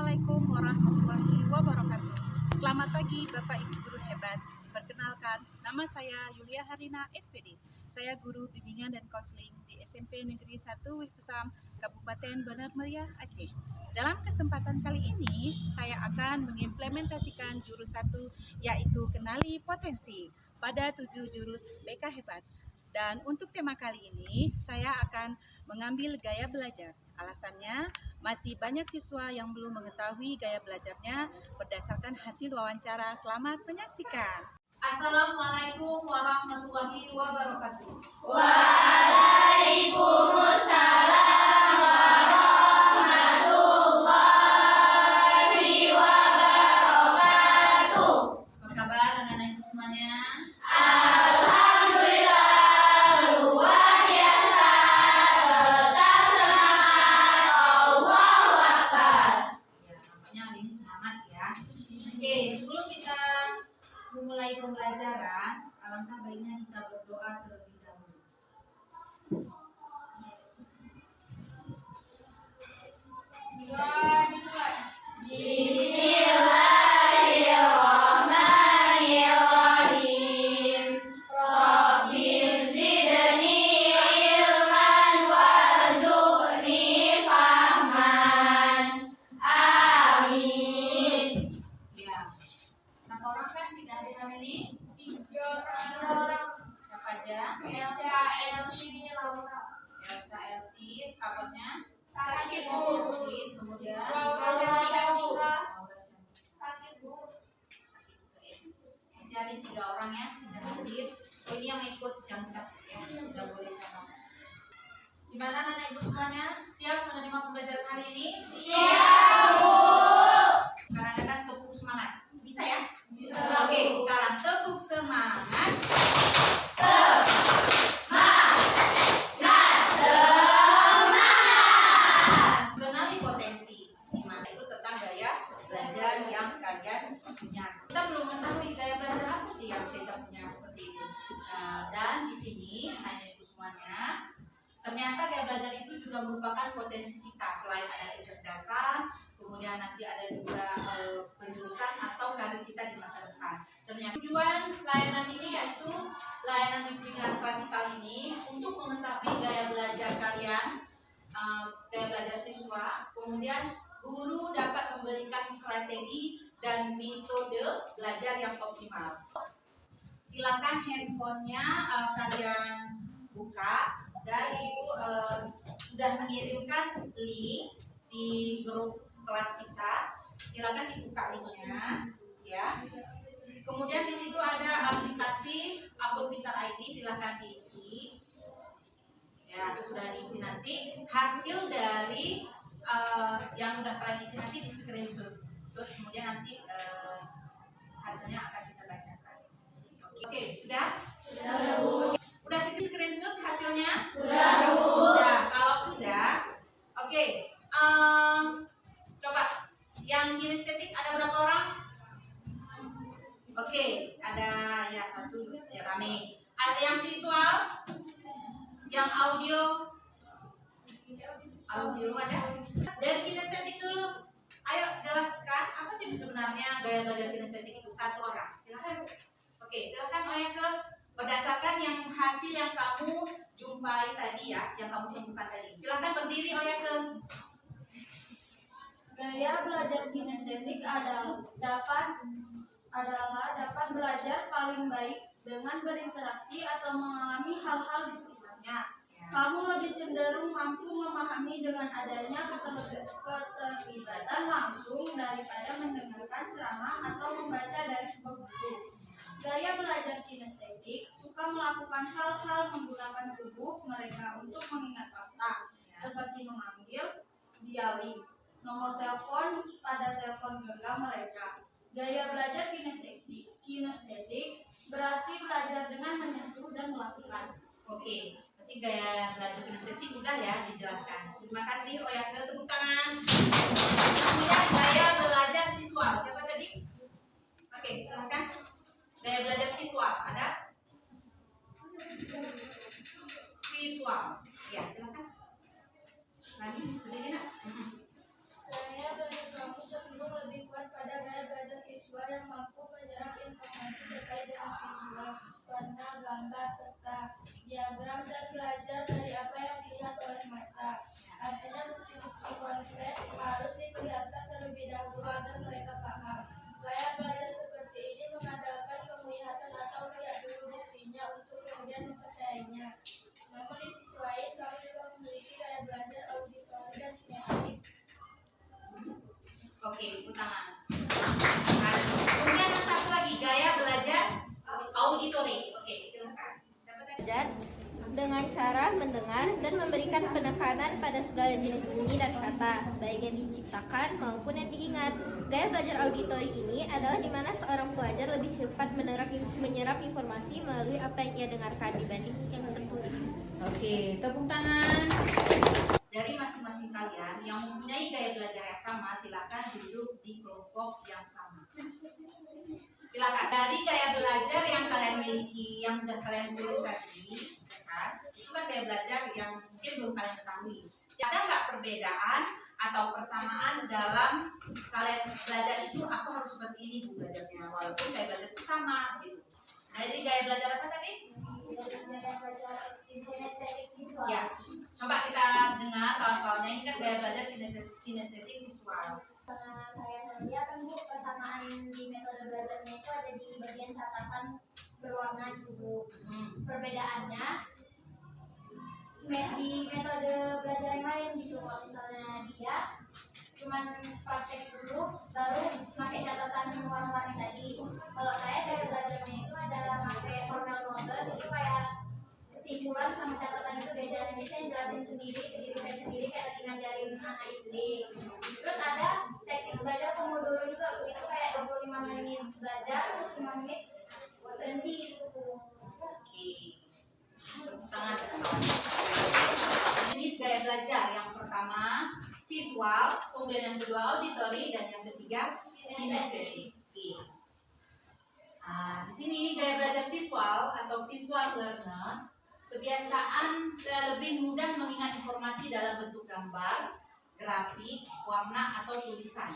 Assalamualaikum warahmatullahi wabarakatuh. Selamat pagi Bapak Ibu guru hebat. Perkenalkan, nama saya Yulia Harina SPD. Saya guru bimbingan dan konseling di SMP Negeri 1 Wihpesam, Kabupaten Benar Meriah, Aceh. Dalam kesempatan kali ini, saya akan mengimplementasikan jurus 1, yaitu kenali potensi pada 7 jurus BK Hebat. Dan untuk tema kali ini, saya akan mengambil gaya belajar. Alasannya, masih banyak siswa yang belum mengetahui gaya belajarnya berdasarkan hasil wawancara. Selamat menyaksikan. Assalamualaikum warahmatullahi wabarakatuh. Waalaikumsalam warahmatullahi wabarakatuh. Apa kabar anak-anak semuanya? Alhamdulillah, luar biasa. Tetap semangat, Allahu Akbar. Ya, nampaknya hari ini semangat ya. Oke, sebelum kita memulai pembelajaran, alangkah baiknya kita berdoa terlebih dahulu. Bismillahirrahmanirrahim. Rabbi zidni ilman warzuqni fahman. Amin. Ya, berapa orang kan tidak hadir hari ini? 3 orang. Siapa aja? Elsa, Elsie, Laura. Elsa, Elsie, kabarnya? Sakit, Bu. Sakit, kemudian Laura Cantika. Laura Cantika. Sakit, Bu. Sakit juga ya. Nanti ada 3 orang ya tidak hadir. So ini yang ikut jam-jam ya, udah boleh cabang. Gimana anak ibu semuanya? Siap menerima pembelajaran hari ini? Siap, Bu. Kadang-kadang tepuk semangat. Bisa ya? Bisa. Oke, sekarang tepuk semangat. Kenali potensi. Gimana itu tentang gaya belajar yang kalian punya. Kita belum mengetahui gaya belajar apa sih yang kita punya seperti itu. Dan di sini hanya itu semuanya. Ternyata gaya belajar itu juga merupakan potensi kita. Selain ada kecerdasan, kemudian nanti ada juga penjurusan atau karir kita di masa depan. Ternyata tujuan layanan ini yaitu layanan bimbingan klasikal ini untuk mengetahui gaya belajar kalian, gaya belajar siswa, kemudian guru dapat memberikan strategi dan metode belajar yang optimal. Silakan handphonenya kalian buka dan ibu sudah mengirimkan link di grup kelas kita. Silakan dibuka linknya, ya. Kemudian di situ ada aplikasi akun Pintar ID, silakan diisi. Ya, sesudah diisi nanti hasil dari yang udah kalian isi nanti di screenshot. Terus kemudian nanti hasilnya akan kita bacakan. Oke, sudah? Sudah, Bu. Udah screenshot hasilnya? Sudah, Bu. Sudah. Kalau sudah, oke. Coba yang kinestetik ada berapa orang? Oke, ada ya 1 ya rame. Ada yang visual? Yang audio? Audio ada? Dari kinestetik dulu. Ayo jelaskan apa sih sebenarnya gaya belajar kinestetik itu? 1 orang. Silakan. Oke, silakan Oyeke berdasarkan yang hasil yang kamu jumpai tadi ya, yang kamu temukan tadi. Silakan berdiri Oyeke. Gaya belajar kinestetik adalah dapat belajar paling baik dengan berinteraksi atau mengalami hal-hal di sekitarnya. Kamu lebih cenderung mampu memahami dengan adanya keterlibatan langsung daripada mendengarkan ceramah atau membaca dari sebuah buku. Gaya belajar kinestetik suka melakukan hal-hal menggunakan tubuh mereka untuk mengingat fakta, seperti memanggil, dialing, nomor telepon pada telepon genggam mereka. Gaya belajar kinestetik berarti belajar dengan menyentuh dan melakukan. Oke, berarti gaya belajar kinestetik udah ya dijelaskan. Terima kasih Oyeke, tepuk tangan. Kemudian gaya belajar visual, siapa tadi? Oke, silakan. Gaya belajar visual ada? Visual, ya silakan. Lagi, berdiri nak. Gaya belajar kamu Oke, tepuk tangan. Kemudian yang satu lagi, gaya belajar auditory. Oke, silakan. Siapa tadi? Belajar dengan cara mendengar dan memberikan penekanan pada segala jenis bunyi dan kata, baik yang diciptakan maupun yang diingat. Gaya belajar auditori ini adalah di mana seorang pelajar lebih cepat menyerap informasi melalui apa yang ia dengarkan dibanding yang tertulis. Oke, tepuk tangan. Dari masing-masing kalian yang mempunyai gaya belajar yang sama, silakan duduk di kelompok yang sama. Silakan. Dari gaya belajar yang kalian miliki, yang sudah kalian tulis tadi, ya kan? Itu kan gaya belajar yang mungkin belum kalian ketahui. Ada nggak perbedaan atau persamaan dalam kalian belajar itu? Aku harus seperti ini bu belajarnya, walaupun gaya belajar itu sama, gitu. Nah, jadi gaya belajar apa tadi? Ya, coba kita dengar kawan-kawannya. Ini kan gaya belajar kinestetik visual. Saya lihat kan Bu, persamaan di metode belajarnya itu ada di bagian catatan berwarna itu Bu. Perbedaannya di metode belajar yang lain gitu. Kalau misalnya dia cuman praktek dulu baru pakai catatan warna-warni tadi. Kalau saya gaya belajarnya itu ada pakai formal notes, itu kayak kesimpulan sama catatan itu beda. Nanti saya jelasin sendiri ke diri saya sendiri kayak lagi ngajarin anak SD. Terus ada teknik belajar pomodoro juga, itu kayak 25 menit belajar terus 5 menit berhenti gitu. Oke. Tangan. Jenis gaya belajar yang pertama visual, kemudian yang kedua auditory, dan yang ketiga kinestetik. Oke. Nah, di sini gaya belajar visual atau visual learner kebiasaan lebih mudah mengingat informasi dalam bentuk gambar, grafik, warna, atau tulisan.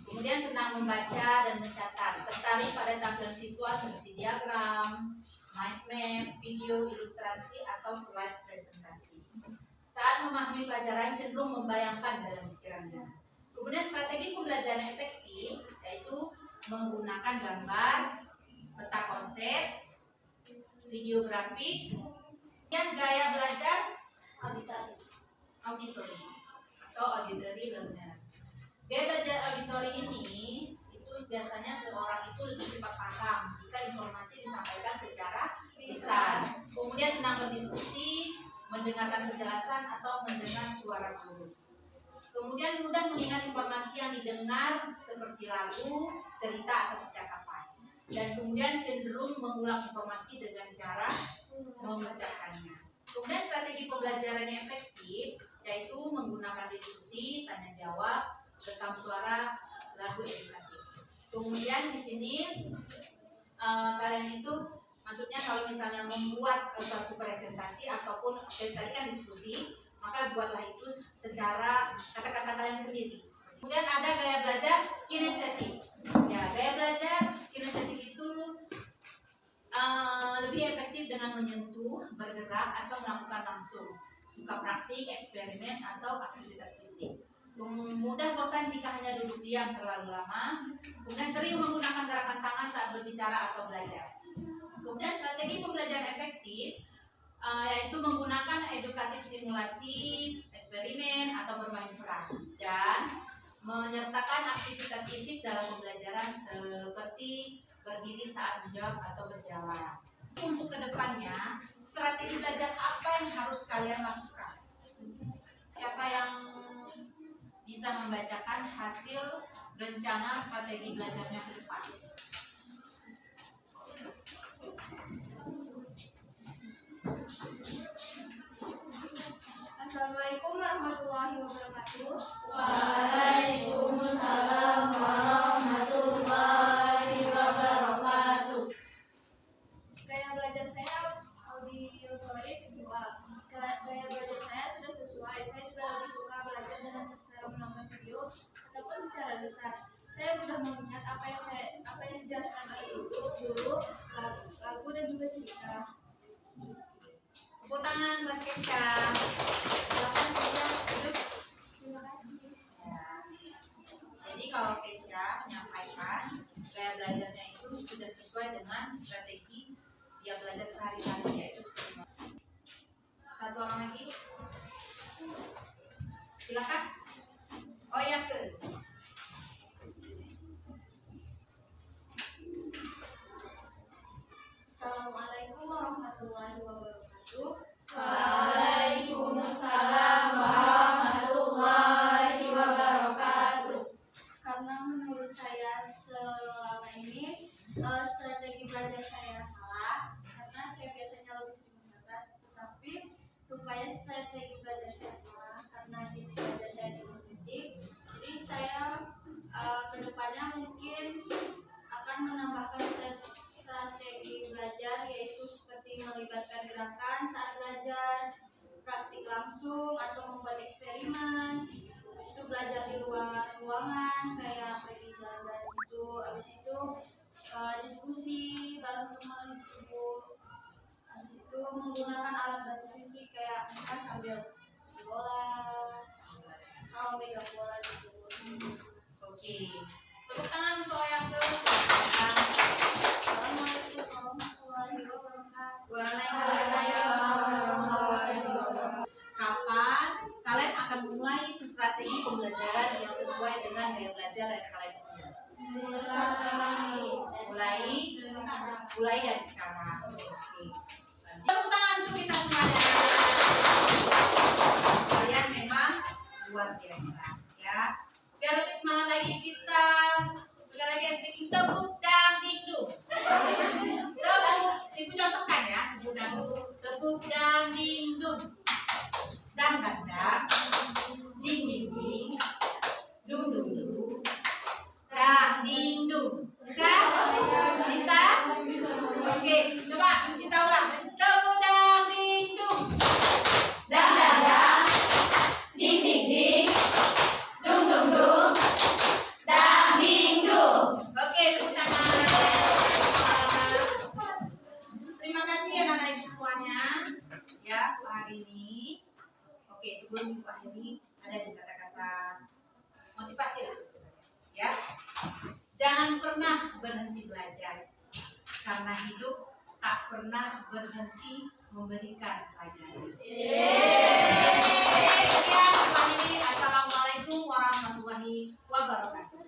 Kemudian senang membaca dan mencatat, tertarik pada tampilan visual seperti diagram, mind map, video, ilustrasi, atau slide presentasi. Saat memahami pelajaran cenderung membayangkan dalam pikirannya. Kemudian strategi pembelajaran efektif yaitu menggunakan gambar, peta konsep, video grafik, dan gaya belajar auditory atau auditory learner. Gaya belajar auditory ini itu biasanya seorang itu lebih cepat paham jika informasi disampaikan secara lisan. Kemudian senang berdiskusi, mendengarkan penjelasan atau mendengar suara guru. Kemudian mudah mengingat informasi yang didengar seperti lagu, cerita atau percakapan. Dan kemudian cenderung mengulang informasi dengan cara mengerjakannya. Kemudian strategi pembelajaran yang efektif yaitu menggunakan diskusi, tanya jawab, rekam suara, lagu edukatif. Kemudian di sini kalian itu maksudnya kalau misalnya membuat suatu presentasi ataupun tadi kan diskusi, maka buatlah itu secara kata-kata kalian sendiri. Kemudian ada gaya belajar kinestetik. Ya, gaya belajar kinestetik itu lebih efektif dengan menyentuh, bergerak, atau melakukan langsung. Suka praktik, eksperimen, atau aktivitas fisik. Mudah bosan jika hanya duduk diam terlalu lama. Kemudian sering menggunakan gerakan tangan saat berbicara atau belajar. Kemudian strategi pembelajaran efektif yaitu menggunakan edukatif simulasi, eksperimen, atau bermain peran, dan menyertakan aktivitas fisik dalam pembelajaran seperti berdiri saat menjawab atau berjalan. Untuk kedepannya, strategi belajar apa yang harus kalian lakukan? Siapa yang bisa membacakan hasil rencana strategi belajarnya ke depan? Assalamualaikum warahmatullahi wabarakatuh. Waalaikumsalam warahmatullahi wabarakatuh. Gaya belajar saya auditory visual. Gaya belajar saya sudah sesuai. Saya juga lebih suka belajar dengan cara menonton video ataupun secara lisan. Saya mudah mengingat apa yang dijelaskan oleh guru, lagu dan juga cerita. Tepuk tangan buat Kesha. Silakan Kesha duduk. Terima kasih. Ya. Jadi kalau Kesha menyampaikan gaya belajarnya itu sudah sesuai dengan strategi dia belajar sehari-hari, yaitu satu orang lagi. Silakan. Oh ya ke. strategi belajar saya salah karena saya biasanya lebih sering mencatat, tetapi rupanya strategi belajar saya salah karena jenis belajar saya dimengerti. Jadi saya kedepannya mungkin akan menambahkan strategi belajar, yaitu seperti melibatkan gerakan saat belajar, praktik langsung atau membuat eksperimen, habis itu belajar di luar ruangan kayak pergi jalan-jalan itu, habis itu diskusi bareng teman itu, habis itu menggunakan alat bantu fisik kayak mereka sambil bola, megang bola gitu. Oke. Tepuk tangan untuk yang ke Assalamualaikum warahmatullahi wabarakatuh. Waalaikumsalam. Kapan kalian akan memulai strategi pembelajaran yang sesuai dengan gaya belajar yang kalian punya? Mulai dari sekarang. Oke. Tepuk tangan untuk kita semuanya. Kalian memang luar biasa, ya. Biar lebih semangat lagi kita sekali lagi bikin tepuk dang dingdung. Tepuk, ibu contohkan ya, tepuk dang dingdung. Dang dang dang, ding ding ding, dung dung dung, dang ding dung. Bisa? Bisa? Oke, coba kita ulang. Tepuk dang dingdung, dang dang dang, ding ding ding, dung dung dung, dang ding dung. Oke, tepuk tangan. Terima kasih anak-anak ibu semuanya, ya, untuk hari ini. Oke, sebelum ibu akhiri, ada di kata-kata motivasi lah, ya. Jangan pernah berhenti belajar, karena hidup tak pernah berhenti memberikan pelajaran. Sekian, Assalamualaikum warahmatullahi wabarakatuh.